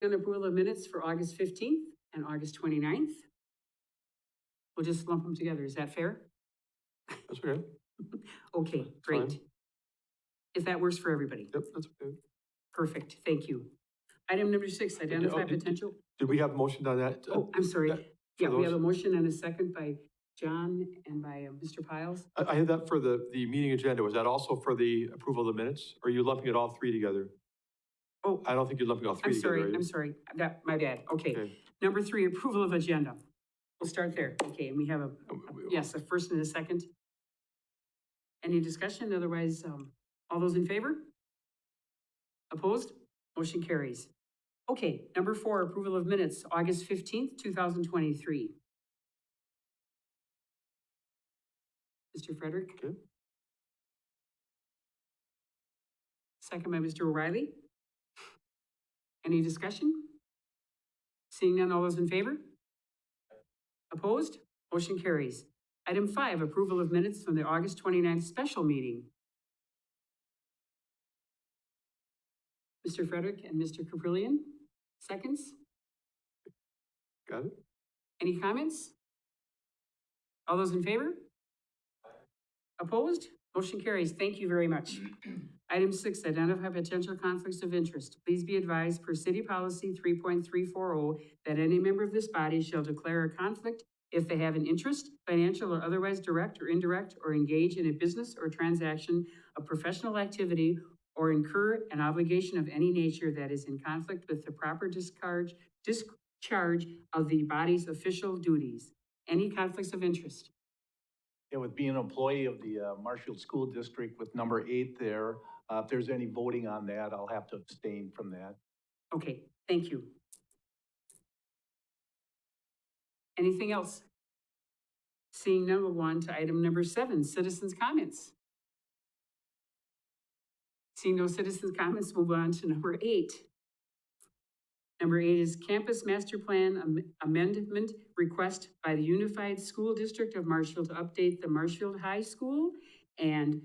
And approval of minutes for August 15th and August 29th. We'll just lump them together. Is that fair? That's okay. Okay, great. Fine. If that works for everybody. Yep, that's okay. Perfect, thank you. Item number 6, identify potential. Did we have motion on that? Oh, I'm sorry. Yeah, we have a those? motion and a second by John and by Mr. Piles. I had that for the meeting agenda. Was that also for the approval of the minutes? Or are you lumping it all three together? Oh, I don't think you're lumping all three together. I'm sorry, my bad. Okay. Okay. Number 3, approval of agenda. We'll start there. Okay, and we have a first and a second. Any discussion? Otherwise, all those in favor? Opposed? Motion carries. Okay, number 4, approval of minutes, August 15th, 2023. Mr. Frederick? Okay. Second by Mr. O'Reilly. Any discussion? Seeing none, all those in favor? Opposed? Motion carries. Item 5, approval of minutes from the August 29th special meeting. Mr. Frederick and Mr. Caprillion, seconds. Got it? Any comments? All those in favor? Opposed? Motion carries. Thank you very much. Item 6, identify potential conflicts of interest. Please be advised per City Policy 3.340 that any member of this body shall declare a conflict if they have an interest, financial or otherwise direct or indirect, or engage in a business or transaction of professional activity, or incur an obligation of any nature that is in conflict with the proper discharge of the body's official duties. Any conflicts of interest? Yeah, with being an employee of the Marshfield School District with number 8 there, if there's any voting on that, I'll have to abstain from that. Okay, thank you. Anything else? Seeing none, we'll go on to item number 7, citizens' comments. Seeing no citizens' comments, we'll move on to number 8. Number 8 is Campus Master Plan Amendment Request by the Unified School District of Marshfield to update the Marshfield High School and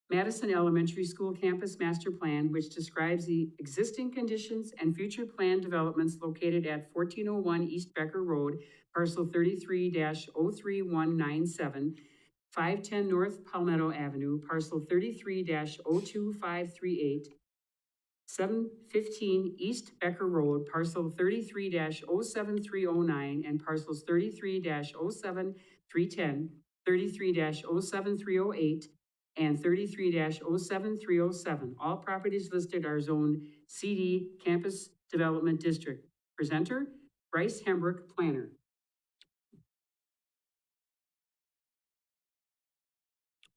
Madison Elementary School Campus Master Plan, which describes the existing conditions and future plan developments located at 1401 East Becker Road, parcel 33-03197, 510 North Palmetto Avenue, parcel 33-02538, 715 East Becker Road, parcel 33-07309, and parcels 33-07310, 33-07308, and 33-07307. All properties listed are zoned CD Campus Development District. Presenter, Bryce Hembrook, planner.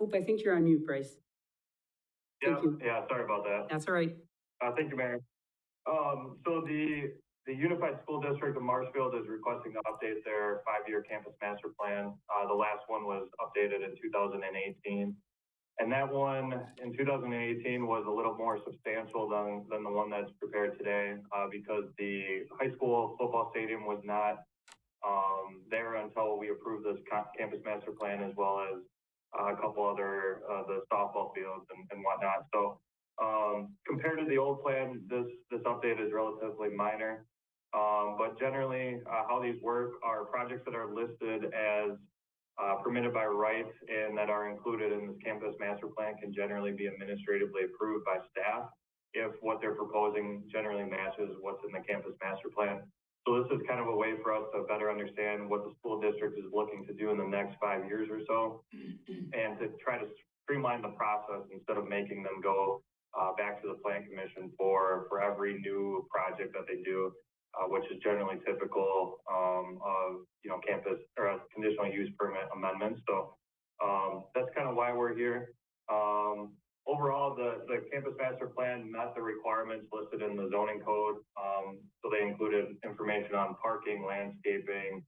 Oop, I think you're on mute, Bryce. Yeah, sorry about that. That's all right. Thank you, Mayor. So the Unified School District of Marshfield is requesting to update their 5-year campus master plan. The last one was updated in 2018. And that one in 2018 was a little more substantial than the one that's prepared today, because the high school football stadium was not there until we approved this campus master plan, as well as a couple other, the softball fields and whatnot. So compared to the old plan, this update is relatively minor. But generally, how these work are projects that are listed as permitted by right and that are included in this campus master plan can generally be administratively approved by staff if what they're proposing generally matches what's in the campus master plan. So this is kind of a way for us to better understand what the school district is looking to do in the next 5 years or so, and to try to streamline the process instead of making them go back to the plan commission for every new project that they do, which is generally typical of campus or conditional use permit amendments. So that's kind of why we're here. Overall, the campus master plan met the requirements listed in the zoning code. So they included information on parking, landscaping,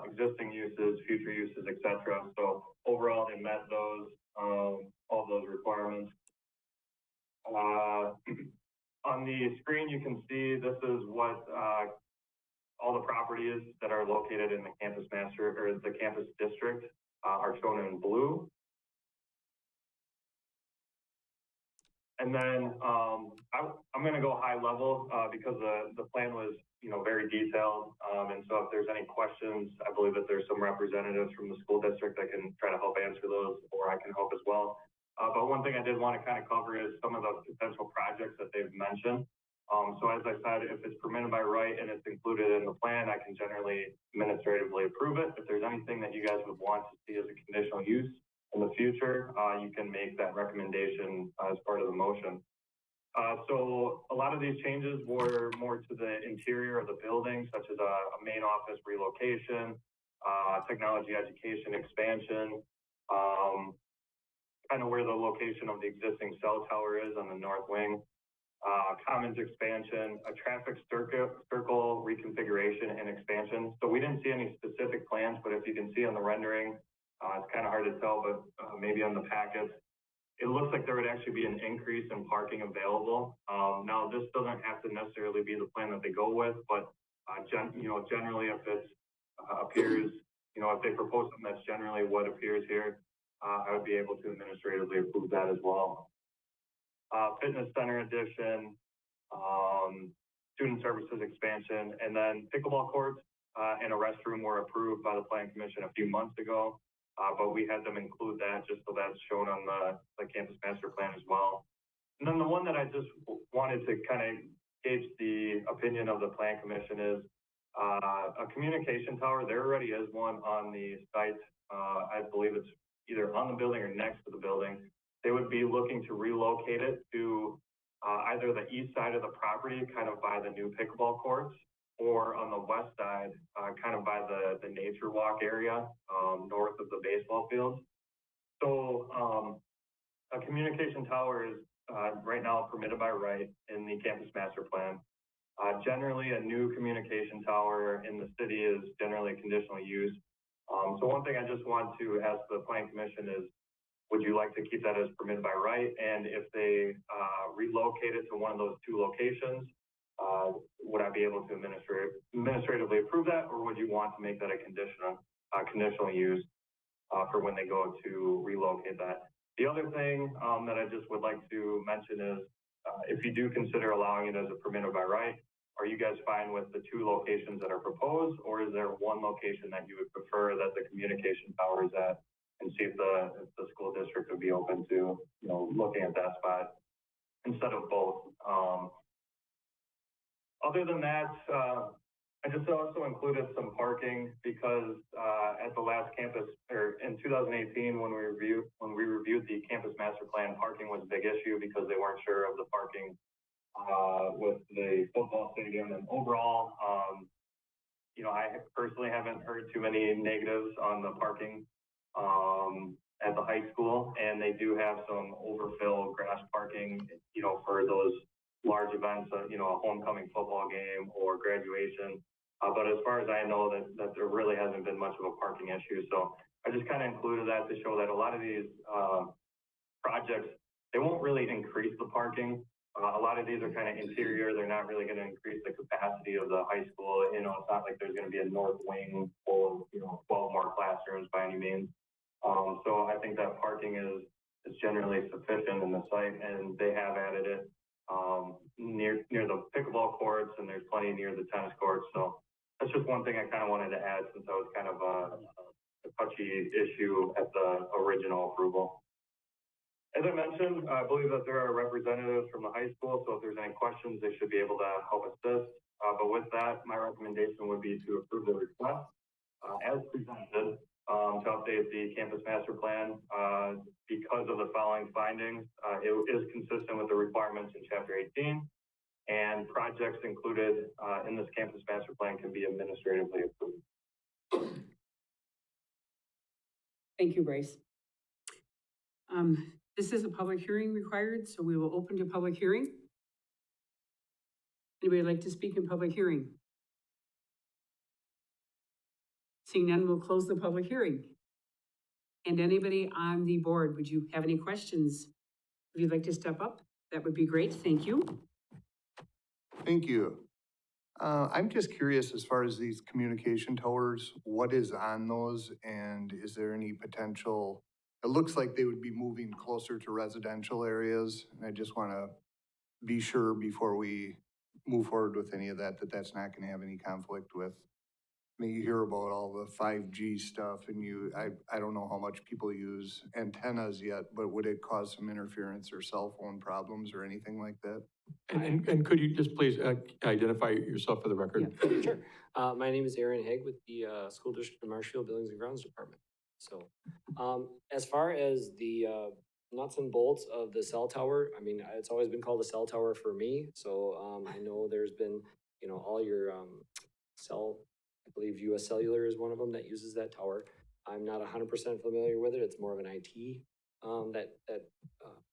existing uses, future uses, etc. So overall, they met those all those requirements. On the screen, you can see this is what all the properties that are located in the campus master or the campus district are shown in blue. And then, I'm gonna go high level, because the plan was, very detailed. And so if there's any questions, I believe that there's some representatives from the school district that can try to help answer those, or I can help as well. But one thing I did want to kind of cover is some of the potential projects that they've mentioned. So as I said, if it's permitted by right and it's included in the plan, I can generally administratively approve it. If there's anything that you guys would want to see as a conditional use in the future, you can make that recommendation as part of the motion. So a lot of these changes were more to the interior of the building, such as a main office relocation, technology education expansion, kind of where the location of the existing cell tower is on the north wing, commons expansion, a traffic circle reconfiguration and expansion. So we didn't see any specific plans, but if you can see on the rendering, it's kind of hard to tell, but maybe on the packets, it looks like there would actually be an increase in parking available. Now, this doesn't have to necessarily be the plan that they go with, but generally, if it appears, if they propose something that's generally what appears here, I would be able to administratively approve that as well. Fitness center addition, student services expansion, and then pickleball courts and a restroom were approved by the Plan Commission a few months ago. But we had them include that just so that's shown on the campus master plan as well. And then the one that I just wanted to kind of gauge the opinion of the Plan Commission is a communication tower. There already is one on the site. I believe it's either on the building or next to the building. They would be looking to relocate it to either the east side of the property, kind of by the new pickleball courts, or on the west side, kind of by the nature walk area, north of the baseball fields. So a communication tower is right now permitted by right in the campus master plan. Generally, a new communication tower in the city is generally conditional use. So one thing I just want to ask the Plan Commission is, would you like to keep that as permitted by right? And if they relocate it to one of those two locations, would I be able to administratively approve that, or would you want to make that a conditional use for when they go to relocate that? The other thing that I just would like to mention is, if you do consider allowing it as a permitted by right, are you guys fine with the two locations that are proposed, or is there one location that you would prefer that the communication tower is at, and see if the school district would be open to, looking at that spot instead of both? Other than that, I just also included some parking because at the last campus, or in 2018, when we reviewed the campus master plan, parking was a big issue because they weren't sure of the parking with the football stadium. And overall, I personally haven't heard too many negatives on the parking at the high school, and they do have some overfill grass parking, for those large events, a homecoming football game or graduation. But as far as I know, that there really hasn't been much of a parking issue. So I just kind of included that to show that a lot of these projects, they won't really increase the parking. A lot of these are kind of interior. They're not really going to increase the capacity of the high school. It's not like there's going to be a north wing full of, 12 more classrooms by any means. So I think that parking is generally sufficient in the site, and they have added it near the pickleball courts, and there's plenty near the tennis courts. So that's just one thing I kind of wanted to add, since that was kind of a touchy issue at the original approval. As I mentioned, I believe that there are representatives from the high school, so if there's any questions, they should be able to help assist. But with that, my recommendation would be to approve the request as presented to update the campus master plan because of the following findings. It is consistent with the requirements in Chapter 18, and projects included in this campus master plan can be administratively approved. Thank you, Bryce. This is a public hearing required, so we will open to public hearing. Anybody like to speak in public hearing? Seeing none, we'll close the public hearing. And anybody on the board, would you have any questions? If you'd like to step up, that would be great. Thank you. Thank you. I'm just curious, as far as these communication towers, what is on those, and is there any potential it looks like they would be moving closer to residential areas. And I just want to be sure before we move forward with any of that, that that's not going to have any conflict with. I mean, you hear about all the 5G stuff and I don't know how much people use antennas yet, but would it cause some interference or cell phone problems or anything like that? And could you just please identify yourself for the record? Sure. My name is Aaron Haig with the School District of Marshfield Buildings and Grounds Department. So, as far as the nuts and bolts of the cell tower, I mean, it's always been called a cell tower for me. So, I know there's been, you know, all your I believe US Cellular is one of them that uses that tower. I'm not 100% familiar with it. It's more of an IT that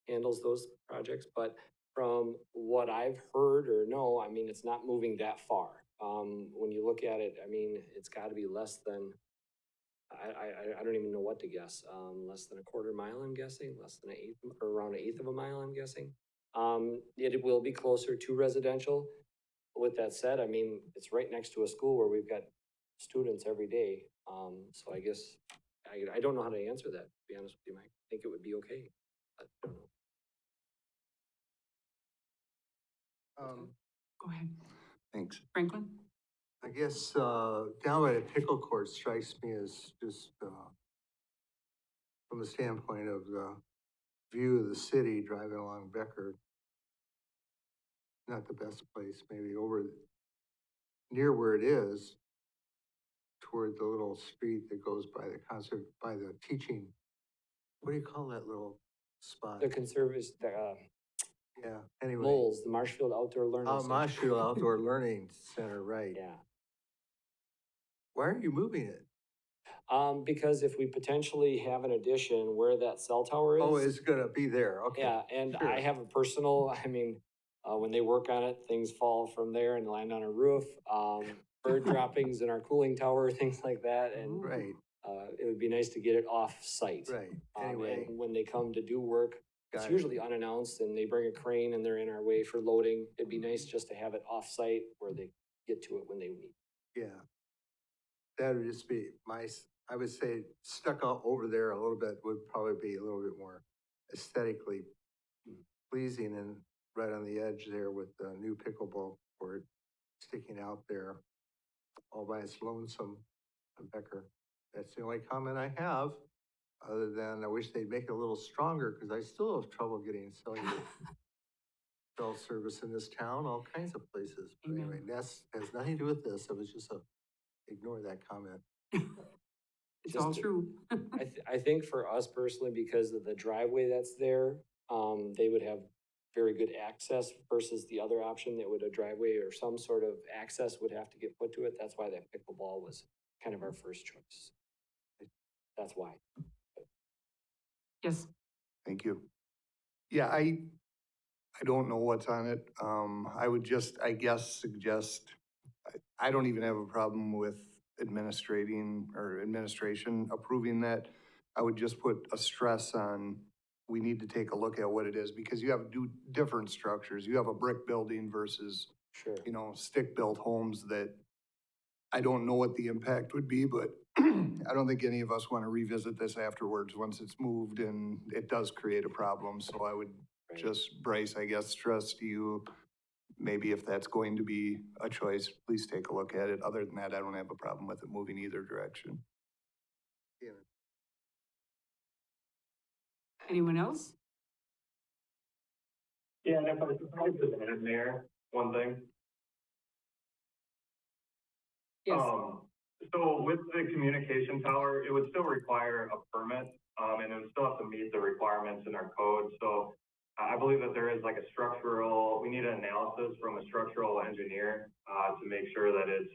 handles those projects. But from what I've heard or know, I mean, it's not moving that far. When you look at it, I mean, it's got to be less than, I don't even know what to guess. Less than a quarter mile, I'm guessing, less than an eighth, or around an eighth of a mile, I'm guessing. It will be closer to residential. With that said, I mean, it's right next to a school where we've got students every day. So I guess, I don't know how to answer that, to be honest with you, Mike. I think it would be okay. I don't know. Go ahead. Thanks. Franklin? I guess, down by the pickle court strikes me as just, from the standpoint of the view of the city driving along Becker, not the best place, maybe over near where it is, toward the little street that goes by the concert, by the teaching. What do you call that little spot? The conservatives, Yeah, anyway. Moles, the Marshfield Outdoor Learning Oh, Center. Marshfield Outdoor Learning Center, right. Yeah. Why are you moving it? Because if we potentially have an addition where that cell tower is. Oh, it's gonna be there, okay. Yeah, and sure. I have a personal, I mean, when they work on it, things fall from there and land on a roof. Bird droppings in our cooling tower, things like that, and Right, it would be nice to get it off site. right, anyway. And when they come to do work, it's got it. usually unannounced and they bring a crane and they're in our way for loading. It'd be nice just to have it off site where they get to it when they need. Yeah. That would just be I would say stuck out over there a little bit would probably be a little bit more aesthetically pleasing and right on the edge there with the new pickleball court sticking out there all by its lonesome, Becker. That's the only comment I have, other than I wish they'd make it a little stronger because I still have trouble getting cellular cell service in this town, all kinds of places. But Amen. anyway, that's has nothing to do with this. It was just ignore that comment. It's all true. I think for us personally, because of the driveway that's there, they would have very good access versus the other option that would a driveway or some sort of access would have to get put to it. That's why that pickleball was kind of our first choice. That's why. Yes. Thank you. Yeah, I don't know what's on it. I would just, I guess, suggest, I don't even have a problem with administration approving that. I would just put a stress on, we need to take a look at what it is, because you have different structures. You have a brick building versus, Sure. stick-built homes that I don't know what the impact would be, but I don't think any of us want to revisit this afterwards once it's moved and it does create a problem. So I would Right. just, Bryce, I guess, stress to you, maybe if that's going to be a choice, please take a look at it. Other than that, I don't have a problem with it moving either direction. Yeah. Anyone else? Yeah, and if I could probably just add there, one thing. Yes. So with the communication tower, it would still require a permit, and it would still have to meet the requirements in our code. So I believe that there is like we need an analysis from a structural engineer, to make sure that it's,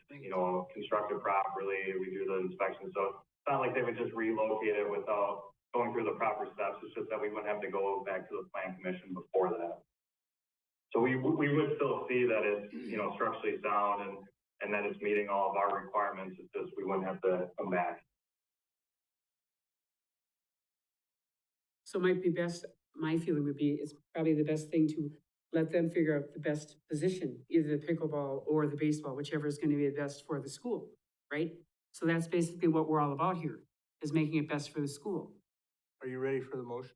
constructed properly. We do the inspection. So it's not like they would just relocate it without going through the proper steps. It's just that we wouldn't have to go back to the plan commission before that. So we would still see that it's, structurally sound and that it's meeting all of our requirements. It's just, we wouldn't have to come back. So it might be best, my feeling would be, it's probably the best thing to let them figure out the best position, either the pickleball or the baseball, whichever is gonna be the best for the school, right? So that's basically what we're all about here, is making it best for the school. Are you ready for the motion?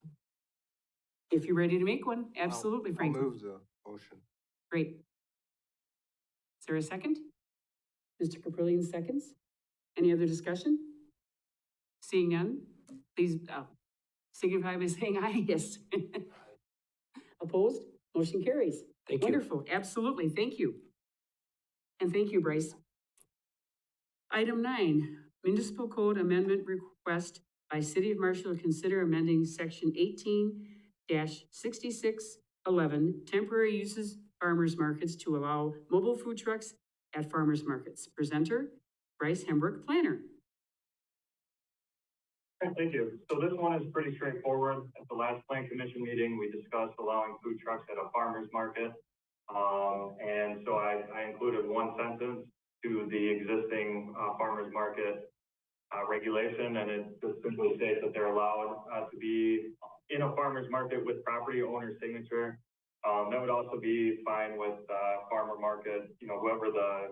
If you're ready to make one, absolutely, I'll Franklin. move the motion. Great. Is there a second? Mr. Caprillion seconds. Any other discussion? Seeing none, please signify by saying aye, yes. Opposed? Motion carries. Thank you. Wonderful, absolutely, thank you. And thank you, Bryce. Item 9, municipal code amendment request by City of Marshall to consider amending section 18-6611, temporary uses farmers markets to allow mobile food trucks at farmers markets. Presenter, Bryce Hembrook, planner. Thank you. So this one is pretty straightforward. At the last plan commission meeting, we discussed allowing food trucks at a farmer's market. And so I included one sentence to the existing farmer's market regulation, and it just simply states that they're allowed to be in a farmer's market with property owner signature. That would also be fine with farmer market, you know, whoever the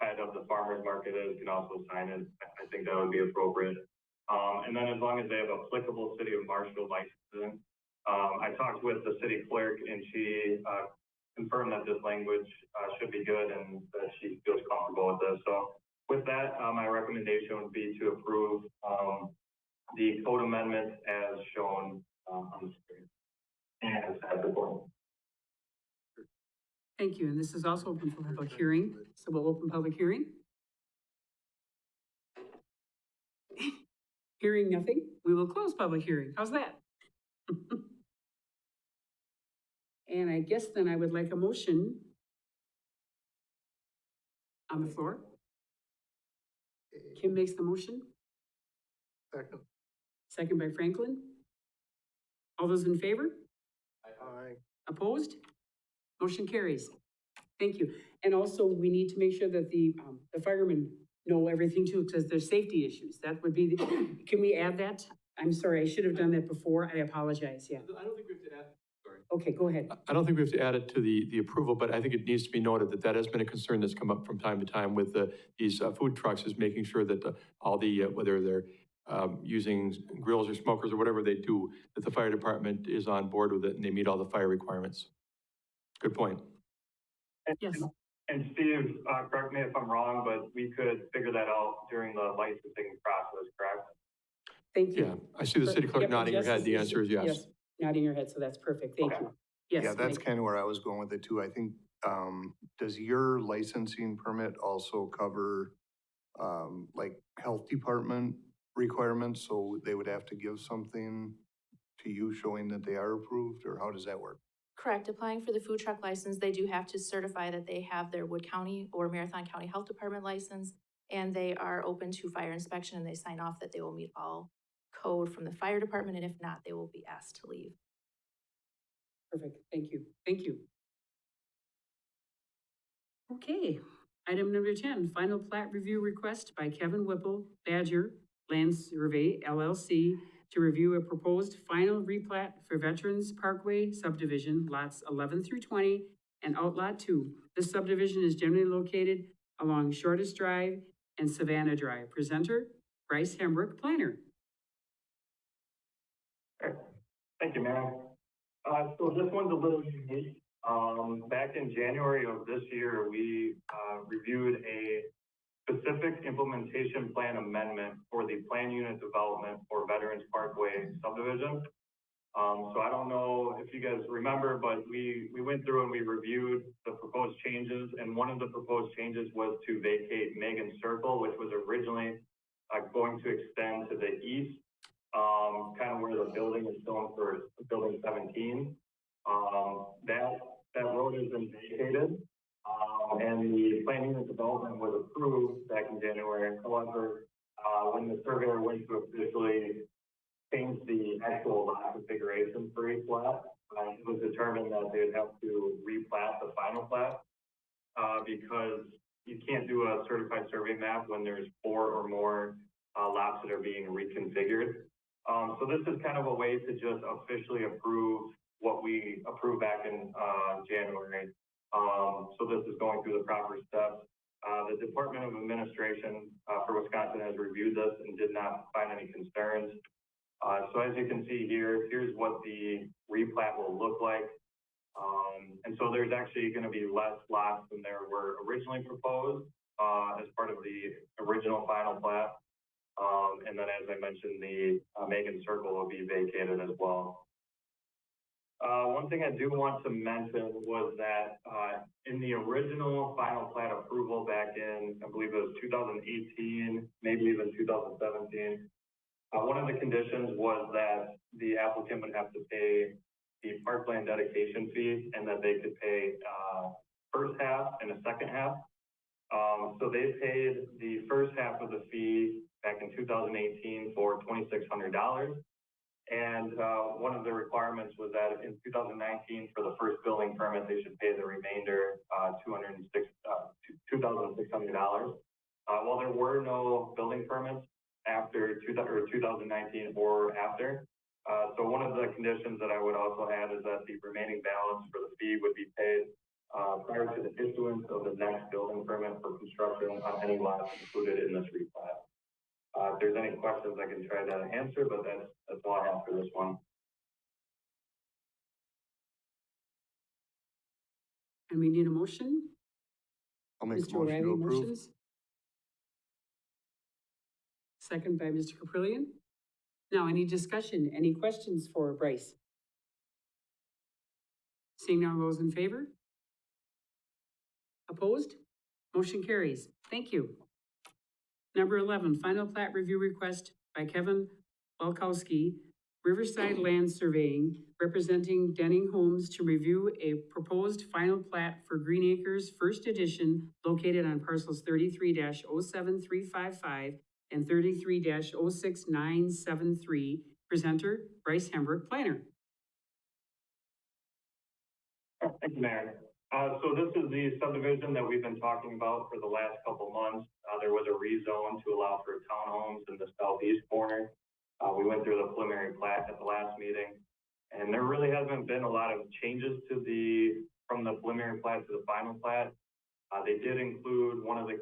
head of the farmer's market is can also sign it. I think that would be appropriate. And then as long as they have applicable City of Marshfield licensing. I talked with the city clerk and she confirmed that this language should be good and that she feels comfortable with this. So with that, my recommendation would be to approve the code amendment as shown on the screen. And as reported. Thank you, and this is also open for public hearing, so we'll open public hearing. Hearing nothing, we will close public hearing. How's that? And I guess then I would like a motion on the floor. Kim makes the motion, Second. second by Franklin. All those in favor? Aye. Opposed? Motion carries. Thank you. And also, we need to make sure that the firemen know everything too, because there's safety issues. That would be, can we add that? I'm sorry, I should have done that before. I apologize, yeah. I don't think we have to add, sorry. Okay, go ahead. I don't think we have to add it to the approval, but I think it needs to be noted that that has been a concern that's come up from time to time with these food trucks, is making sure that all the, whether they're using grills or smokers or whatever they do, that the fire department is on board with it and they meet all the fire requirements. Good point. Yes. And Steve, correct me if I'm wrong, but we could figure that out during the licensing process, correct? Thank you. Yeah, I see the city clerk Yep, nodding her head. The yes, answer is yes. Nodding your head, so that's perfect. Thank Okay. you. Yes. Yeah, that's Mike. kind of where I was going with it too. I think, does your licensing permit also cover, like health department requirements? So they would have to give something to you showing that they are approved, or how does that work? Correct. Applying for the food truck license, they do have to certify that they have their Wood County or Marathon County Health Department license, and they are open to fire inspection, and they sign off that they will meet all code from the fire department, and if not, they will be asked to leave. Perfect. Thank you. Thank you. Okay. Item number 10, final plat review request by Kevin Whipple, Badger Land Survey LLC to review a proposed final replat for Veterans Parkway subdivision, lots 11 through 20, and Outlot 2. This subdivision is generally located along Shortest Drive and Savannah Drive. Presenter, Bryce Hembrook, planner. Thank you, Mayor. So this one's a little unique. Back in January of this year, we reviewed a specific implementation plan amendment for the plan unit development for Veterans Parkway subdivision. So I don't know if you guys remember, but we went through and we reviewed the proposed changes, and one of the proposed changes was to vacate Megan Circle, which was originally going to extend to the east, kind of where the building is shown for building 17. That road has been vacated, and the plan unit development was approved back in January. However, when the surveyor went to officially change the actual lot configuration for each lot, it was determined that they would have to replat the final plat, because you can't do a certified survey map when there's 4 or more lots that are being reconfigured. So this is kind of a way to just officially approve what we approved back in January. So this is going through the proper steps. The Department of Administration for Wisconsin has reviewed this and did not find any concerns. So as you can see here, here's what the replat will look like. And so there's actually going to be less lots than there were originally proposed as part of the original final plat. And then, as I mentioned, the Megan Circle will be vacated as well. One thing I do want to mention was that in the original final plat approval back in, I believe it was 2018, maybe even 2017, one of the conditions was that the applicant would have to pay the parkland dedication fee and that they could pay first half and a second half. So they paid the first half of the fee back in 2018 for $2,600. And one of the requirements was that in 2019 for the first building permit, they should pay the remainder $2,600. While there were no building permits after 2019 or after, so one of the conditions that I would also add is that the remaining balance for the fee would be paid prior to the issuance of the next building permit for construction on any lots included in this replat. If there's any questions, I can try to answer, but that's all I have for this one. And we need a motion? I'll make a Mr. motion to O'Reilly approve. motions. Second by Mr. Caprillion. Now, any discussion, any questions for Bryce? Seeing none, those in favor? Opposed? Motion carries. Thank you. Number 11, final plat review request by Kevin Walkowski, Riverside Land Surveying, representing Denning Homes to review a proposed final plat for Green Acres First Edition located on parcels 33-07355 and 33-06973. Presenter, Bryce Hembrook, planner. Thank you, Mayor. So this is the subdivision that we've been talking about for the last couple months. There was a rezone to allow for townhomes in the southeast corner. We went through the preliminary plat at the last meeting, and there really hasn't been a lot of changes to from the preliminary plat to the final plat. They did include one of the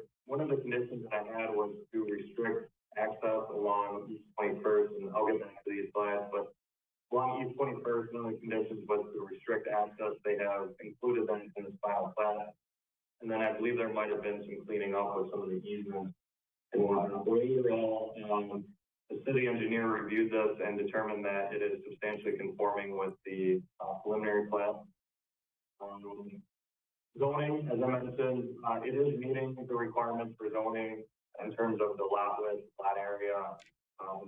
conditions that I had was to restrict access along East 21st, and I'll get back to these slides, but along East 21st, one of the conditions was to restrict access. They have included that in this final plat. And then I believe there might have been some cleaning up with some of the easements and whatnot. But overall, the city engineer reviewed this and determined that it is substantially conforming with the preliminary plat. Zoning, as I mentioned, it is meeting the requirements for zoning in terms of the lot width, lot area,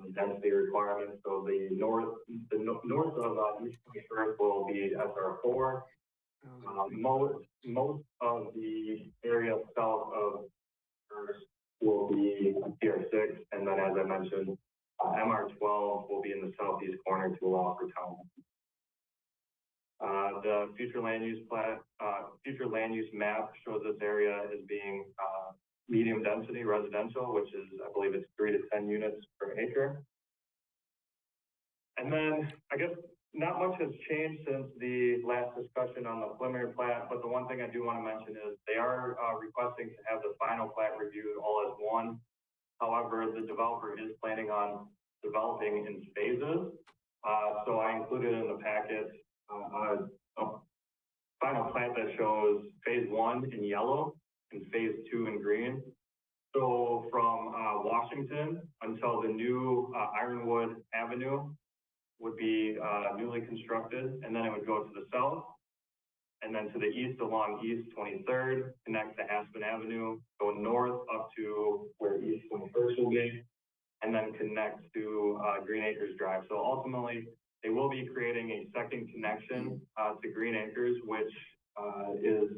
the density requirements. So the north of East 21st will be SR4. Most of the area south of First will be TR6, and then as I mentioned, MR12 will be in the southeast corner to allow for town. The future land use map shows this area as being medium density residential, which is, I believe it's 3 to 10 units per acre. And then I guess not much has changed since the last discussion on the preliminary plat, but the one thing I do want to mention is they are requesting to have the final plat reviewed all as one. However, the developer is planning on developing in phases. So I included in the packet a final plat that shows phase 1 in yellow and phase 2 in green. So from Washington until the new Ironwood Avenue would be newly constructed, and then it would go to the south, and then to the east along East 23rd, connect to Aspen Avenue, go north up to where East 21st will be, and then connect to Green Acres Drive. So ultimately, they will be creating a second connection to Green Acres, which is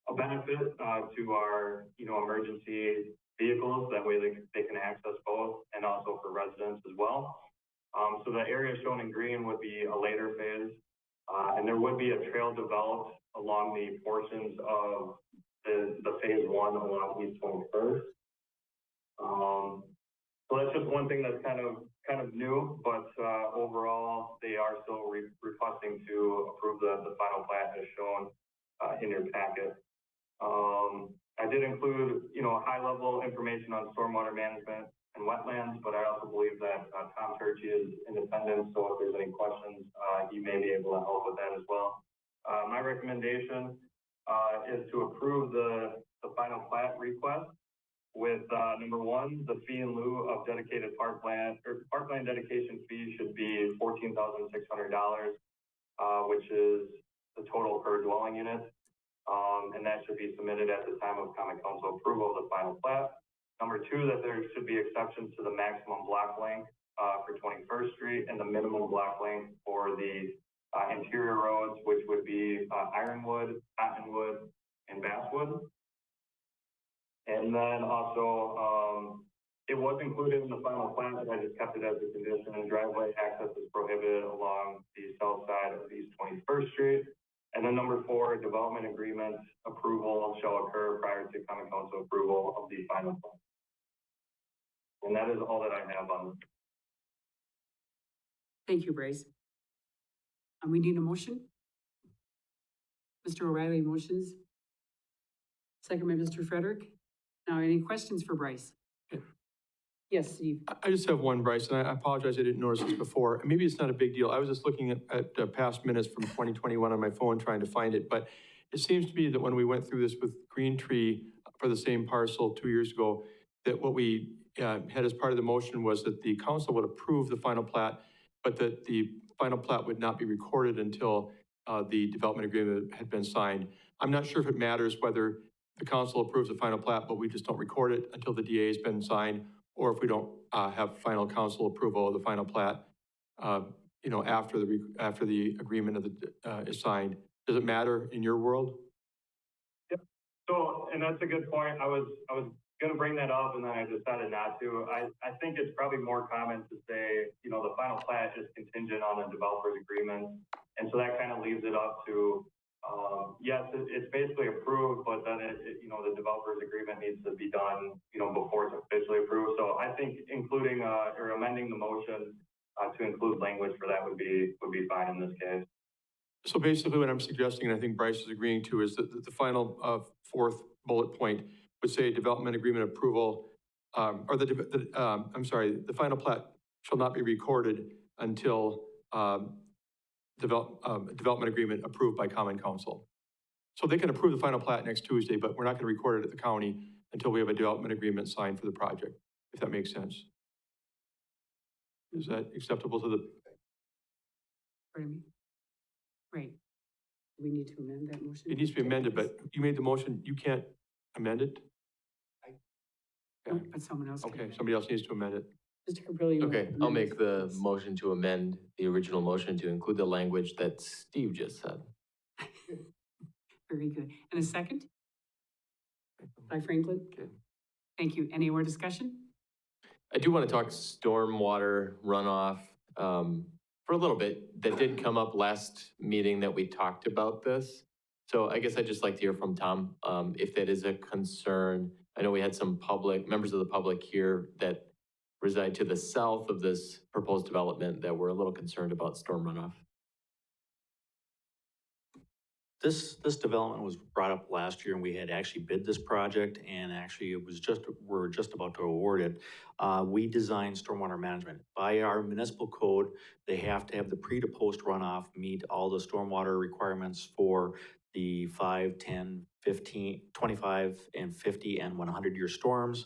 a benefit to our, emergency vehicles. That way they can access both, and also for residents as well. So the area shown in green would be a later phase, and there would be a trail developed along the portions of the phase 1 along East 21st. So that's just one thing that's kind of new, but overall, they are still requesting to approve the final plat as shown in your packet. I did include, high level information on stormwater management. and wetlands, but I also believe that Tom Turkey is in attendance, so if there's any questions, he may be able to help with that as well. My recommendation is to approve the final plat request with number one, the fee in lieu of dedicated parkland, or parkland dedication fee should be $14,600, which is the total per dwelling unit. And that should be submitted at the time of common council approval of the final plat. Number two, that there should be exceptions to the maximum block length for 21st Street and the minimum block length for the interior roads, which would be Ironwood, Cottonwood, and Basswood. And then also, it was included in the final plan, but I just kept it as a condition, and driveway access is prohibited along the south side of East 21st Street. And then number four, development agreement approval shall occur prior to common council approval of the final plan. And that is all that I have on this. Thank you, Bryce. And we need a motion. Mr. O'Reilly motions. Second by Mr. Frederick. Now, any questions for Bryce? Yes, Steve. I just have one, Bryce, and I apologize, I didn't notice this before. Maybe it's not a big deal. I was just looking at past minutes from 2021 on my phone trying to find it, but it seems to be that when we went through this with Green Tree for the same parcel 2 years ago, that what we had as part of the motion was that the council would approve the final plat, but that the final plat would not be recorded until the development agreement had been signed. I'm not sure if it matters whether the council approves the final plat, but we just don't record it until the DA has been signed, or if we don't have final council approval of the final plat, you know, after the agreement of the is signed. Does it matter in your world? Yep. So, and that's a good point. I was gonna bring that up, and then I decided not to. I think it's probably more common to say, you know, the final plat is contingent on the developer's agreement, and so that kind of leaves it up to, yes, it's basically approved, but then you know, the developer's agreement needs to be done, you know, before it's officially approved. So I think including, or amending the motion, to include language for that would be fine in this case. So basically what I'm suggesting, and I think Bryce is agreeing to, is that the final fourth bullet point would say development agreement approval, or the final plat shall not be recorded until development agreement approved by common council. So they can approve the final plat next Tuesday, but we're not going to record it at the county until we have a development agreement signed for the project, if that makes sense. Is that acceptable to the? Pardon me? Right. We need to amend that motion? It needs to be amended, but you made the motion, you can't amend it? No, but someone else can. Okay, somebody else needs to amend it. Mr. Caprilli. Okay, I'll make the motion to amend the original motion to include the language that Steve just said. Very good. And a second? By Franklin? Okay. Thank you. Any more discussion? I do want to talk stormwater runoff for a little bit. That did come up last meeting that we talked about this. So I guess I'd just like to hear from Tom if that is a concern. I know we had some members of the public here that reside to the south of this proposed development that were a little concerned about storm runoff. This development was brought up last year, and we had actually bid this project, and actually we're just about to award it. We designed stormwater management. By our municipal code, they have to have the pre to post runoff meet all the stormwater requirements for the 5, 10, 15, 25, and 50, and 100-year storms.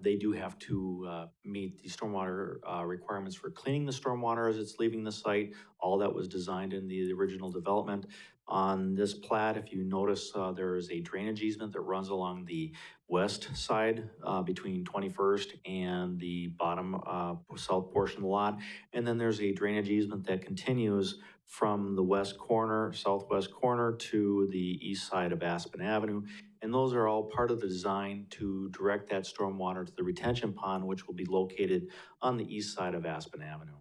They do have to meet the stormwater requirements for cleaning the stormwater as it's leaving the site. All that was designed in the original development. On this plat, if you notice, there is a drainage easement that runs along the west side between 21st and the bottom south portion of the lot. And then there's a drainage easement that continues from the west corner, southwest corner, to the east side of Aspen Avenue. And those are all part of the design to direct that stormwater to the retention pond, which will be located on the east side of Aspen Avenue.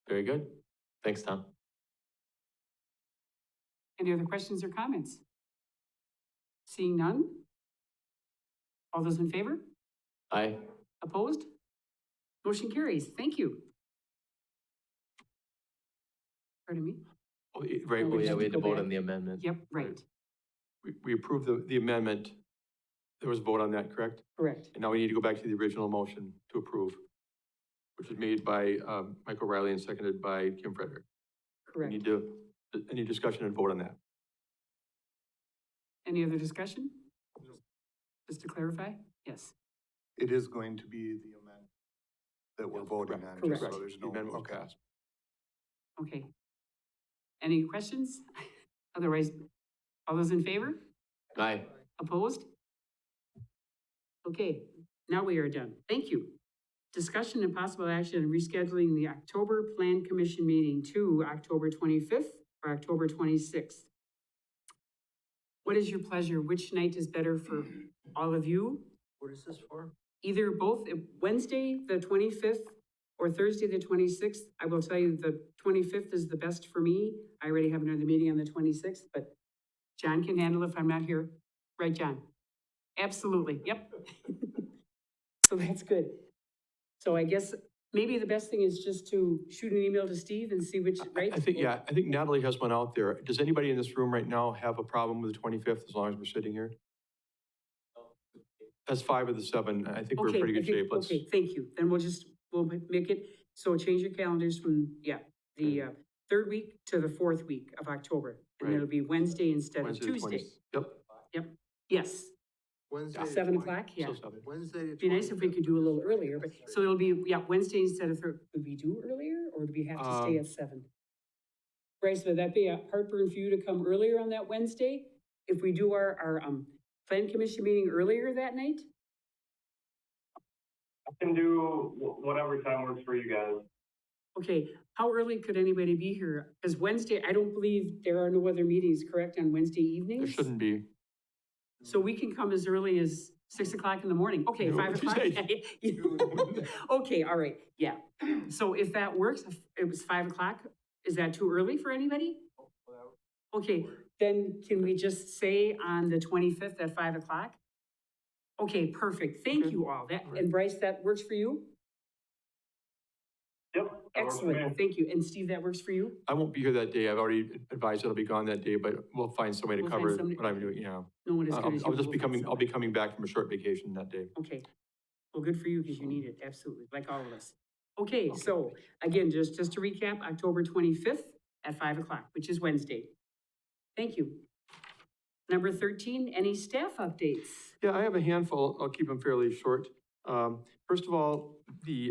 Very good. Thanks, Tom. Any other questions or comments? Seeing none? All those in favor? Aye. Opposed? Motion carries. Thank you. Pardon me? Right, Oh, Oh, yeah, have we to had to go vote back. on the amendment. Yep, right. we approved the amendment, There was a vote on that, correct? Correct. And now we need to go back to the original motion to approve, which was made by Mike O'Reilly and seconded by Kim Frederick. We Correct. need to, any discussion and vote on that? Any other discussion? Just to clarify? Yes. It is going to be the amendment that we're voting on, just Correct. so there's The no, amendment was okay. passed. Okay. Any questions? Otherwise, all those in favor? Aye. Opposed? Okay, now we are done. Thank you. Discussion and possible action on rescheduling the October Plan Commission meeting to October 25th or October 26th. What is your pleasure? Which night is better for all of you? What is this for? Either both, Wednesday, the 25th, or Thursday, the 26th. I will tell you, the 25th is the best for me. I already have another meeting on the 26th, but John can handle it if I'm not here. Right, John? Absolutely, yep. So that's good. So I guess maybe the best thing is just to shoot an email to Steve and see which, right? I think, yeah, I think Natalie has one out there. Does anybody in this room right now have a problem with the 25th, as long as we're sitting here? That's 5 of the 7. I think we're in Okay, pretty good I think- shape. Let's, Okay, thank you. Then we'll make it, so change your calendars from, the third week to the fourth week of October. And Right. it'll be Wednesday instead of Wednesday, the Tuesday. 20th. Yep. Yes, Wednesday. the 7 20 o'clock, yeah. So 7. Wednesday. the It'd be nice if we 25th could do a little is earlier, but, so it'll be, Wednesday instead of, would we do earlier, or do we have to stay at 7? Bryce, would that be a heartburn for you to come earlier on that Wednesday? If we do our plan commission meeting earlier that night? I can do whatever time works for you guys. Okay, how early could anybody be here? Because Wednesday, I don't believe there are no other meetings, correct, on Wednesday evenings? There shouldn't be. So we can come as early as 6 o'clock in the morning. Okay, No, 5 what'd o'clock. you Okay, all right, yeah. So if that works, if it was 5 o'clock, is that too early for anybody? Okay, then can we just say on the 25th at 5 o'clock? Okay, perfect. Thank Okay. you all. That, All right. and Bryce, that works for you? Yep. that works for me. Excellent, thank you. And Steve, that works for you? I won't be here that day. I've already advised I'll be gone that day, but we'll find somebody to We'll find cover somebody- what I'm doing, yeah. No one is good as you. I'll just We'll be find coming, I'll be coming back from a short vacation that day. Okay, well, good for you, because you need it, absolutely, like all of us. Okay, so, again, just to recap, October 25th at 5 o'clock, which is Wednesday. Thank you. Number 13, any staff updates? Yeah, I have a handful. I'll keep them fairly short. First of all,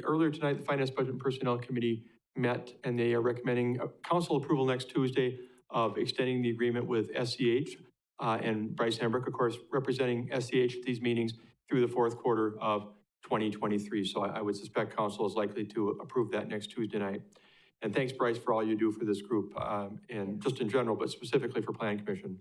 earlier tonight, the Finance, Budget, and Personnel Committee met, and they are recommending council approval next Tuesday of extending the agreement with SCH, and Bryce Hambrick, of course, representing SCH at these meetings through the fourth quarter of 2023. So I would suspect council is likely to approve that next Tuesday night. And thanks, Bryce, for all you do for this group, and just in general, but specifically for Plan Commission.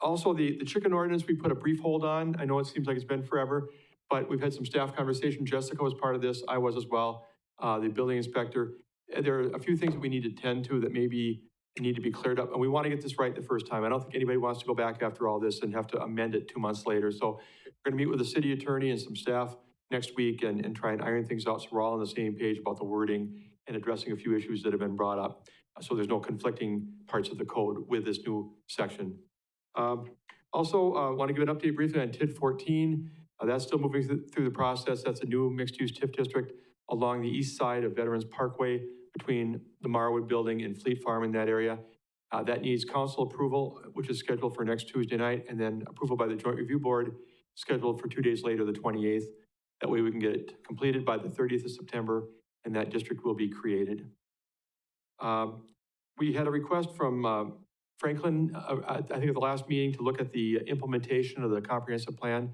Also, the chicken ordinance, we put a brief hold on. I know it seems like it's been forever, but we've had some staff conversation. Jessica was part of this. I was as well, the building inspector. There are a few things that we need to tend to that maybe need to be cleared up, and we want to get this right the first time. I don't think anybody wants to go back after all this and have to amend it 2 months later. So we're going to meet with the city attorney and some staff next week and try and iron things out so we're all on the same page about the wording and addressing a few issues that have been brought up. So there's no conflicting parts of the code with this new section. Also, want to give an update briefly on TID 14. That's still moving through the process. That's a new mixed-use TIF district along the east side of Veterans Parkway between the Marwood Building and Fleet Farm in that area. That needs council approval, which is scheduled for next Tuesday night, and then approval by the Joint Review Board, scheduled for 2 days later, the 28th. That way we can get it completed by the 30th of September, and that district will be created. We had a request from Franklin, I think at the last meeting, to look at the implementation of the comprehensive plan.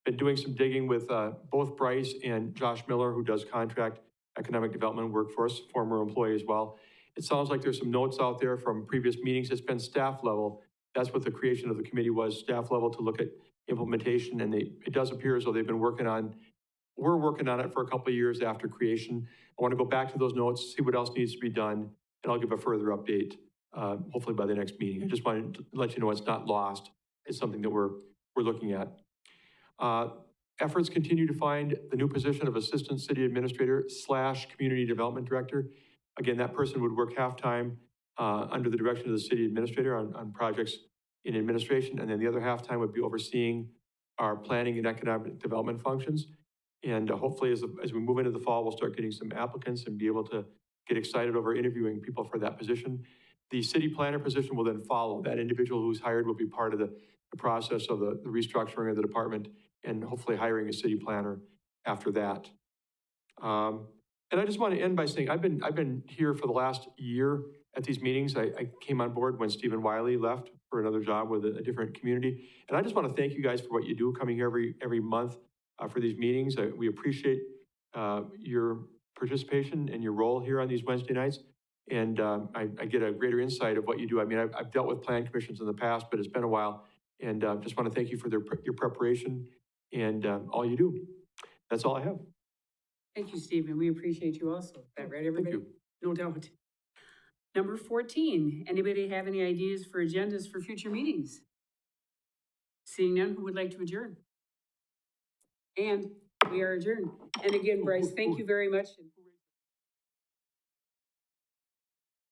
Been doing some digging with both Bryce and Josh Miller, who does contract economic development work for us, former employee as well. It sounds like there's some notes out there from previous meetings. It's been staff level. That's what the creation of the committee was, staff level, to look at implementation. And it does appear as though they've been working on, we're working on it for a couple of years after creation. I want to go back to those notes, see what else needs to be done, and I'll give a further update, hopefully by the next meeting. I just wanted to let you know it's not lost. It's something that we're looking at. Efforts continue to find the new position of Assistant City Administrator / Community Development Director. Again, that person would work half-time under the direction of the City Administrator on projects in administration, and then the other half-time would be overseeing our planning and economic development functions. And hopefully, as we move into the fall, we'll start getting some applicants and be able to get excited over interviewing people for that position. The city planner position will then follow. That individual who's hired will be part of the process of the restructuring of the department and hopefully hiring a city planner after that. And I just want to end by saying, I've been here for the last year at these meetings. I came on board when Stephen Wiley left for another job with a different community. And I just want to thank you guys for what you do, coming here every month for these meetings. We appreciate your participation and your role here on these Wednesday nights. And I get a greater insight of what you do. I mean, I've dealt with plan commissions in the past, but it's been a while. And just want to thank you for your preparation and all you do. That's all I have. Thank you, Stephen. We appreciate you also. Is that right, everybody? you. No doubt. Number 14, anybody have any ideas for agendas for future meetings? Seeing none, who would like to adjourn? And we are adjourned. And again, Bryce, thank you very much.